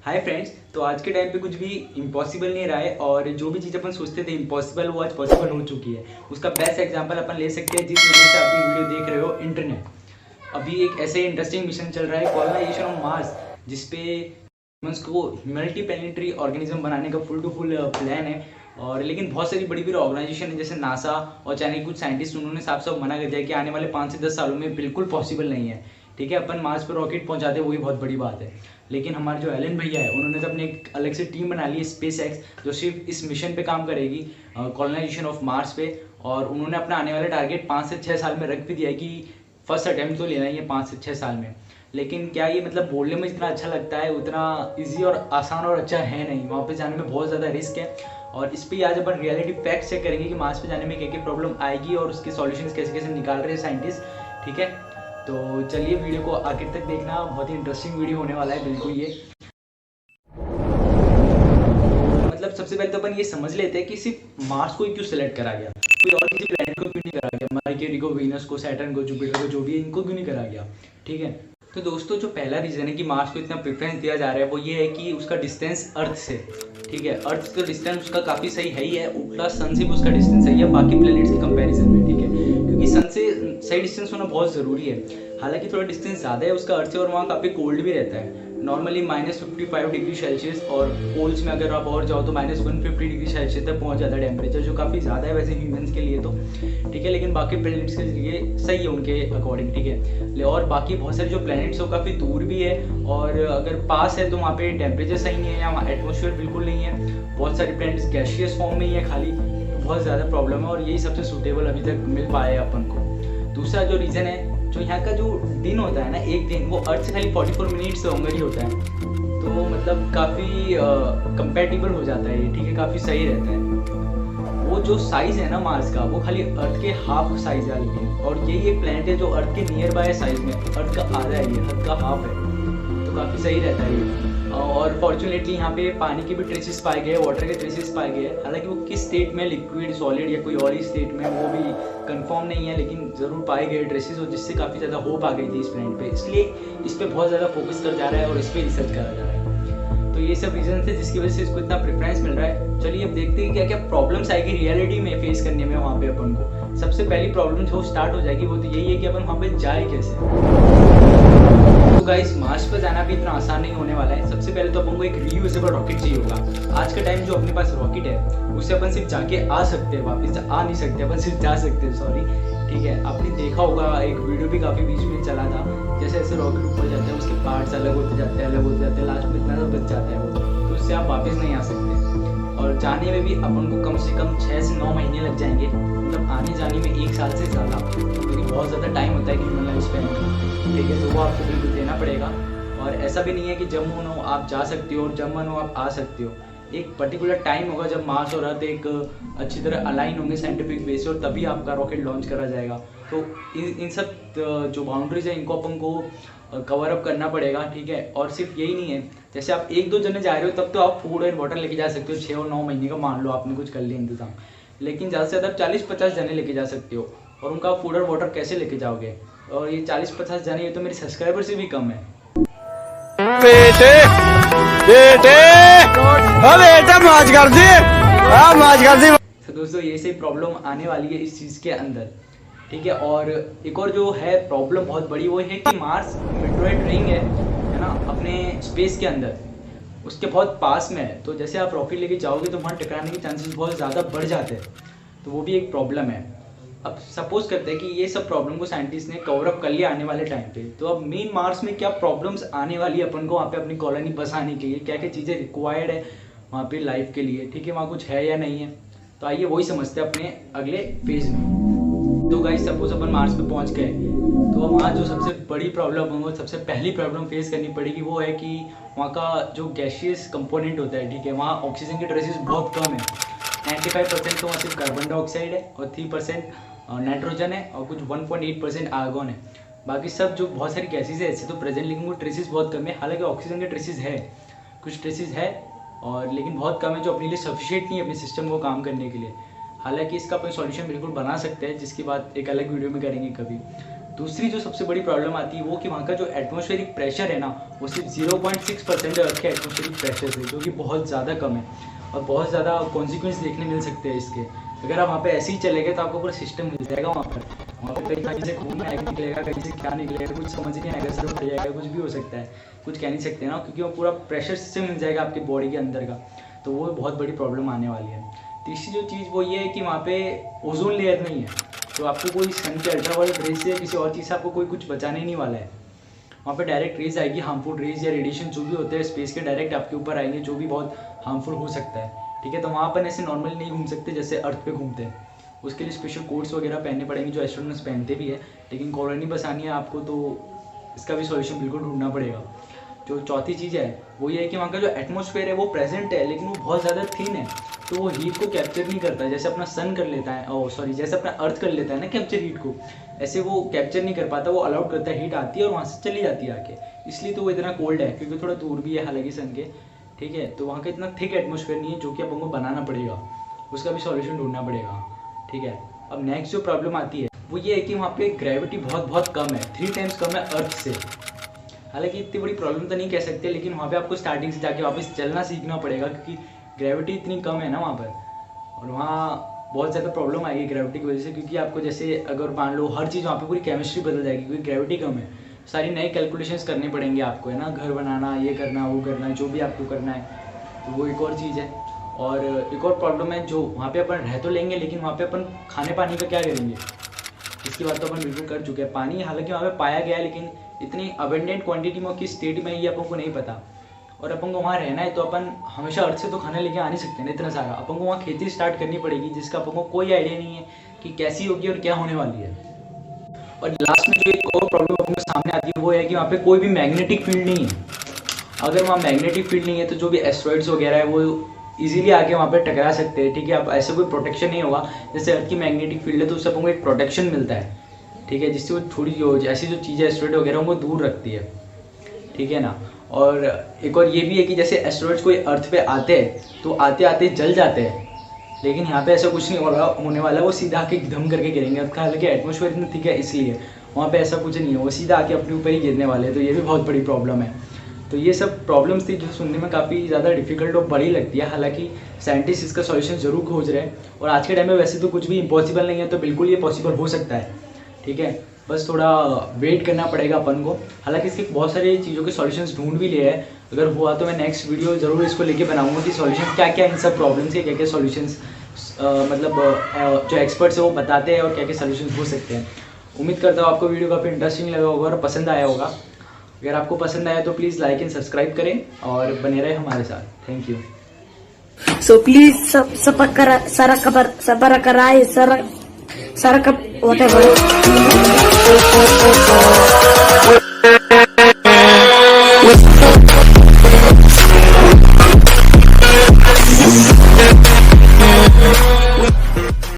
Hi friends. तो आज के टाइम पे कुछ भी इम्पॉसिबल नहीं रहा है और जो भी चीज़ अपन सोचते थे इम्पॉसिबल वो आज पॉसिबल हो चुकी है। उसका बेस्ट एग्जांपल अपन ले सकते हैं जिस वजह से आप ये वीडियो देख रहे हो, इंटरनेट। अभी एक ऐसे इंटरेस्टिंग मिशन चल रहा है कॉलोनाइजेशन ऑफ मार्स, जिसपे ह्यूमंस को मल्टी प्लैनेटरी ऑर्गेनिज्म बनाने का फुल टू फुल प्लान है। और लेकिन बहुत सारी बड़ी बड़ी ऑर्गेनाइजेशन है जैसे नासा और चाइना के कुछ साइंटिस्ट, उन्होंने साफ साफ मना कर दिया कि आने वाले 5 से 10 सालों में बिल्कुल पॉसिबल नहीं है। ठीक है, अपन मार्स पर रॉकेट पहुंचाते वही बहुत बड़ी बात है। लेकिन हमारे जो एलन भैया है उन्होंने तो अपने एक अलग से टीम बना ली है स्पेस एक्स, जो सिर्फ इस मिशन पे काम करेगी, कॉलोनाइजेशन ऑफ मार्स पे। और उन्होंने अपना आने वाला टारगेट 5 से 6 साल में रख भी दिया है कि फर्स्ट अटैम्प्ट तो लेना ही है 5 से 6 साल में। लेकिन क्या ये मतलब बोलने में जितना अच्छा लगता है उतना ईजी और आसान और अच्छा है नहीं। वहाँ पे जाने में बहुत ज़्यादा रिस्क है और इस पर आज अपन रियलिटी फैक्ट चेक करेंगे कि मार्स पे जाने में क्या क्या प्रॉब्लम आएगी और उसके सॉल्यूशंस कैसे कैसे निकाल रहे हैं साइंटिस्ट। ठीक है, तो चलिए वीडियो को आखिर तक देखना, बहुत ही इंटरेस्टिंग वीडियो होने वाला है बिल्कुल ये। मतलब सबसे पहले तो अपन ये समझ लेते हैं कि सिर्फ मार्स को ही क्यों सिलेक्ट करा गया, कोई और किसी प्लैनेट को क्यों नहीं करा गया, मरकरी को, वीनस को, सैटर्न को, जुपिटर को, जो भी है इनको क्यों नहीं करा गया। ठीक है, तो दोस्तों जो पहला रीज़न है कि मार्स को इतना प्रेफरेंस दिया जा रहा है वो ये है कि उसका डिस्टेंस अर्थ से, ठीक है, अर्थ का डिस्टेंस उसका काफ़ी सही है ही है, उल्टा सन से भी उसका डिस्टेंस सही है बाकी प्लैनेट्स के कंपैरिजन में। ठीक है, क्योंकि सन से सही डिस्टेंस होना बहुत ज़रूरी है। हालांकि थोड़ा डिस्टेंस ज़्यादा है उसका अर्थ से और वहाँ काफ़ी कोल्ड भी रहता है, नॉर्मली -55 डिग्री सेल्सियस, और पोल्स में अगर आप और जाओ तो -150 डिग्री सेल्सियस तक पहुँच जाता है टेम्परेचर, जो काफ़ी ज़्यादा है वैसे ह्यूमंस के लिए तो। ठीक है, लेकिन बाकी प्लैनेट्स के लिए सही है उनके अकॉर्डिंग। ठीक है, और बाकी बहुत सारे जो प्लैनेट्स हो काफ़ी दूर भी है, और अगर पास है तो वहाँ पे टेम्परेचर सही नहीं है या वहाँ एटमोसफियर बिल्कुल नहीं है। बहुत सारे प्लैनेट्स गैसियस फॉर्म में ही है खाली, तो बहुत ज़्यादा प्रॉब्लम है और यही सबसे सूटेबल अभी तक मिल पाया है अपन को। दूसरा जो रीज़न है, जो यहाँ का जो दिन होता है ना, एक दिन वो अर्थ से खाली 44 मिनट्स लोंगर ही होता है, तो मतलब काफ़ी कंपेटिबल हो जाता है ये। ठीक है, काफ़ी सही रहता है। वो जो साइज़ है ना मार्स का, वो खाली अर्थ के हाफ साइज़ है लेकिन, और यही एक प्लैनेट है जो अर्थ के नियर बाय साइज़ में, अर्थ का आधा है ये, अर्थ का हाफ है, तो काफ़ी सही रहता है ये। और फॉर्चुनेटली यहाँ पे पानी के भी ट्रेसेस पाए गए, वाटर के ट्रेसेस पाए गए। हालांकि वो किस स्टेट में, लिक्विड, सॉलिड या कोई और ही स्टेट में, वो भी कंफर्म नहीं है, लेकिन ज़रूर पाए गए ट्रेसेस, और जिससे काफ़ी ज़्यादा होप आ गई थी इस प्लैनेट पे, इसलिए इस पर बहुत ज़्यादा फोकस कर जा रहा है और इस पर रिसर्च करा जा रहा है। तो ये सब रीज़न थे जिसकी वजह से इसको इतना प्रेफरेंस मिल रहा है। चलिए अब देखते हैं क्या क्या प्रॉब्लम्स आएगी रियलिटी में फेस करने में वहाँ पे अपन को। सबसे पहली प्रॉब्लम जो स्टार्ट हो जाएगी वो तो यही है कि अपन वहाँ पे जाए कैसे। तो गाइस, मार्स पर जाना भी इतना आसान नहीं होने वाला है। सबसे पहले तो अपन को एक रीयूजेबल रॉकेट चाहिए होगा। आज का टाइम जो अपने पास रॉकेट है उससे अपन सिर्फ जाके आ सकते हैं, वापस आ नहीं सकते, अपन सिर्फ जा सकते हैं, सॉरी। ठीक है, आपने देखा होगा एक वीडियो भी काफ़ी बीच में चला था, जैसे ऐसे रॉकेट ऊपर जाता है, उसके पार्ट्स अलग होते जाते हैं, अलग होते जाते हैं, लास्ट में इतना सा बच जाता है वो, तो उससे आप वापस नहीं आ सकते। और जाने में भी अपन को कम से कम 6 से 9 महीने लग जाएंगे, मतलब आने जाने में 1 साल से ज़्यादा, क्योंकि बहुत ज़्यादा टाइम होता है ह्यूमन लाइफ स्पैन में। ठीक है, तो वो आपको बिल्कुल देना पड़ेगा। और ऐसा भी नहीं है कि जब मन हो आप जा सकते हो और जब मन हो आप आ सकते हो। एक पर्टिकुलर टाइम होगा जब मार्स और अर्थ एक अच्छी तरह अलाइन होंगे साइंटिफिक वे से, और तभी आपका रॉकेट लॉन्च करा जाएगा। तो इन सब जो बाउंड्रीज है इनको अपन को कवर अप करना पड़ेगा। ठीक है, और सिर्फ यही नहीं है, जैसे आप 1-2 जने जा रहे हो तब तो आप फूड एंड वाटर लेके जा सकते हो, 6 और 9 महीने का मान लो आपने कुछ कर लिया इंतजाम। लेकिन ज़्यादा से ज़्यादा 40-50 जने लेके जा सकते हो, और उनका फूड और वाटर कैसे लेके जाओगे। और ये 40-50 जने, ये तो मेरे सब्सक्राइबर से भी कम है। बेटे बेटे बेटे मौज कर दी, मौज कर दी। तो दोस्तों ये से प्रॉब्लम आने वाली है इस चीज़ के अंदर। ठीक है, और एक और जो है प्रॉब्लम बहुत बड़ी, वो है कि मार्स मेट्रोइड रिंग है ना, अपने स्पेस के अंदर, उसके बहुत पास में है। तो जैसे आप रॉकेट लेके जाओगे तो वहाँ टकराने के चांसेस बहुत ज़्यादा बढ़ जाते हैं, तो वो भी एक प्रॉब्लम है। अब सपोज करते हैं कि ये सब प्रॉब्लम को साइंटिस्ट ने कवर अप कर लिया आने वाले टाइम पे, तो अब मेन मार्स में क्या प्रॉब्लम्स आने वाली है अपन को वहाँ पे अपनी कॉलोनी बसाने के लिए, क्या क्या चीज़ें रिक्वायर्ड है वहाँ पे लाइफ के लिए। ठीक है, वहाँ कुछ है या नहीं है, तो आइए वही समझते हैं अपने अगले फेज में। तो गाइस, सपोज अपन मार्स पे पहुँच गए, तो वहाँ जो सबसे बड़ी प्रॉब्लम होगी, सबसे पहली प्रॉब्लम फेस करनी पड़ेगी, वो है कि वहाँ का जो गैसियस कंपोनेंट होता है, ठीक है, वहाँ ऑक्सीजन के ट्रेसेस बहुत कम है। 95% तो वहाँ सिर्फ कार्बन डाइऑक्साइड है और 3% नाइट्रोजन है और कुछ 1.8% आर्गन है। बाकी सब जो बहुत सारी गैसेज है ऐसे तो प्रेजेंट, लेकिन वो ट्रेसेस बहुत कम है। हालांकि ऑक्सीजन के ट्रेसेस है, कुछ ट्रेसेस है, और लेकिन बहुत कम है, जो अपने लिए सफिशिएंट नहीं है अपने सिस्टम को काम करने के लिए। हालांकि इसका अपन सॉल्यूशन बिल्कुल बना सकते हैं, जिसकी बात एक अलग वीडियो में करेंगे कभी। दूसरी जो सबसे बड़ी प्रॉब्लम आती है वो कि वहाँ का जो एटमॉस्फेरिक प्रेशर है ना वो सिर्फ 0.6% है अर्थ के एटमॉस्फेरिक प्रेशर से, जो कि बहुत ज़्यादा कम है और बहुत ज़्यादा कॉन्सिक्वेंस देखने मिल सकते हैं इसके। अगर आप वहाँ पे ऐसे ही चले गए तो आपको पूरा सिस्टम मिल जाएगा वहाँ पर कहीं से खून निकलेगा, कहीं से क्या निकलेगा कुछ समझ नहीं आएगा, सिर्फ पड़ जाएगा, कुछ भी हो सकता है, कुछ कह नहीं सकते ना, क्योंकि वो पूरा प्रेशर सिस्टम मिल जाएगा आपकी बॉडी के अंदर का, तो वो बहुत बड़ी प्रॉब्लम आने वाली है। तीसरी जो चीज़ वो ये है कि वहाँ पे ओजोन लेयर नहीं है, तो आपको कोई सन के अल्ट्रावायलेट रेज से या किसी और चीज़ से आपको कोई कुछ बचाने नहीं वाला है। वहाँ पे डायरेक्ट रेज आएगी, हार्मफुल रेज या रेडिएशन जो भी होते हैं स्पेस के डायरेक्ट आपके ऊपर आएंगे, जो भी बहुत हार्मफुल हो सकता है। ठीक है, तो वहाँ पर ऐसे नॉर्मली नहीं घूम सकते जैसे अर्थ पे घूमते हैं, उसके लिए स्पेशल कोट्स वगैरह पहनने पड़ेंगे जो एस्ट्रोनॉट्स पहनते भी है, लेकिन कॉलोनी बसानी है आपको तो इसका भी सॉल्यूशन बिल्कुल ढूंढना पड़ेगा। जो चौथी चीज़ है वो ये है कि वहाँ का जो एटमॉस्फेयर है वो प्रेजेंट है लेकिन वो बहुत ज़्यादा थिन है, तो वो हीट को कैप्चर नहीं करता, जैसे अपना सन कर लेता है, जैसे अपना अर्थ कर लेता है ना कैप्चर हीट को, ऐसे वो कैप्चर नहीं कर पाता, वो अलाउड करता है, हीट आती है और वहाँ से चली जाती है आके, इसलिए तो वो इतना कोल्ड है, क्योंकि थोड़ा दूर भी है हालांकि सन के। ठीक है, तो वहाँ का इतना थिक एटमॉस्फेयर नहीं है, जो कि अपन को बनाना पड़ेगा, उसका भी सॉल्यूशन ढूंढना पड़ेगा। ठीक है, अब नेक्स्ट जो प्रॉब्लम आती है वो ये है कि वहाँ पे ग्रेविटी बहुत कम है, 3 टाइम्स कम है अर्थ से। हालांकि इतनी बड़ी प्रॉब्लम तो नहीं कह सकते, लेकिन वहाँ पे आपको स्टार्टिंग से जाके वापस चलना सीखना पड़ेगा, क्योंकि ग्रेविटी इतनी कम है ना वहाँ पर, और वहाँ बहुत ज़्यादा प्रॉब्लम आएगी ग्रेविटी की वजह से, क्योंकि आपको जैसे अगर मान लो हर चीज़ वहाँ पे पूरी केमिस्ट्री बदल जाएगी, क्योंकि ग्रेविटी कम है, सारी नई कैलकुलेशंस करने पड़ेंगे आपको, है ना, घर बनाना, ये करना, वो करना, जो भी आपको करना है, तो वो एक और चीज़ है। और एक और प्रॉब्लम है, जो वहाँ पे अपन रह तो लेंगे लेकिन वहाँ पे अपन खाने पानी का क्या करेंगे, इसकी बात तो अपन बिल्कुल कर चुके हैं। पानी हालांकि वहाँ पे पाया गया है, लेकिन इतनी अबेंडेंट क्वांटिटी में किस स्टेट में ये अपन को नहीं पता, और अपन को वहाँ रहना है तो अपन हमेशा अर्थ से तो खाना लेके आ नहीं सकते ना इतना सारा, अपन को वहाँ खेती स्टार्ट करनी पड़ेगी, जिसका अपन को कोई आइडिया नहीं है कि कैसी होगी और क्या होने वाली है। और लास्ट में जो एक और प्रॉब्लम अपन को सामने आती है वो है कि वहाँ पे कोई भी मैग्नेटिक फील्ड नहीं है। अगर वहाँ मैग्नेटिक फील्ड नहीं है तो जो भी एस्ट्रॉइड्स वगैरह है वो इजीली आके वहाँ पे टकरा सकते हैं। ठीक है, अब ऐसे कोई प्रोटेक्शन नहीं होगा, जैसे अर्थ की मैग्नेटिक फील्ड है तो उससे अपन को एक प्रोटेक्शन मिलता है। ठीक है, जिससे वो थोड़ी जो ऐसी जो चीज़ें एस्ट्रॉइड वगैरह उनको दूर रखती है। ठीक है ना, और एक और ये भी है कि जैसे एस्ट्रॉइड्स कोई अर्थ पे आते हैं तो आते आते जल जाते हैं, लेकिन यहाँ पे ऐसा कुछ नहीं होने वाला, वो सीधा आके धम करके गिरेंगे। अब हालांकि एटमॉस्फेयर इतना ठीक है इसलिए वहाँ पे ऐसा कुछ नहीं है, वो सीधा आके अपने ऊपर ही गिरने वाले हैं, तो ये भी बहुत बड़ी प्रॉब्लम है। तो ये सब प्रॉब्लम्स थी जो सुनने में काफ़ी ज़्यादा डिफिकल्ट और बड़ी लगती है, हालांकि साइंटिस्ट इसका सॉल्यूशन ज़रूर खोज रहे हैं, और आज के टाइम में वैसे तो कुछ भी इम्पॉसिबल नहीं है, तो बिल्कुल ये पॉसिबल हो सकता है। ठीक है, बस थोड़ा वेट करना पड़ेगा अपन को। हालांकि इसके बहुत सारी चीज़ों के सॉल्यूशंस ढूंढ भी लिए हैं, अगर हुआ तो मैं नेक्स्ट वीडियो ज़रूर इसको लेके बनाऊंगा कि सॉल्यूशन क्या क्या इन सब प्रॉब्लम्स के, क्या क्या सॉल्यूशंस जो एक्सपर्ट्स हैं वो बताते हैं और क्या क्या सॉल्यूशंस हो सकते हैं। उम्मीद करता हूँ आपको वीडियो काफ़ी इंटरेस्टिंग लगा होगा और पसंद आया होगा। अगर आपको पसंद आया तो प्लीज़ लाइक एंड सब्सक्राइब करें और बने रहे हमारे साथ। Thank you. So please subscribe, whatever.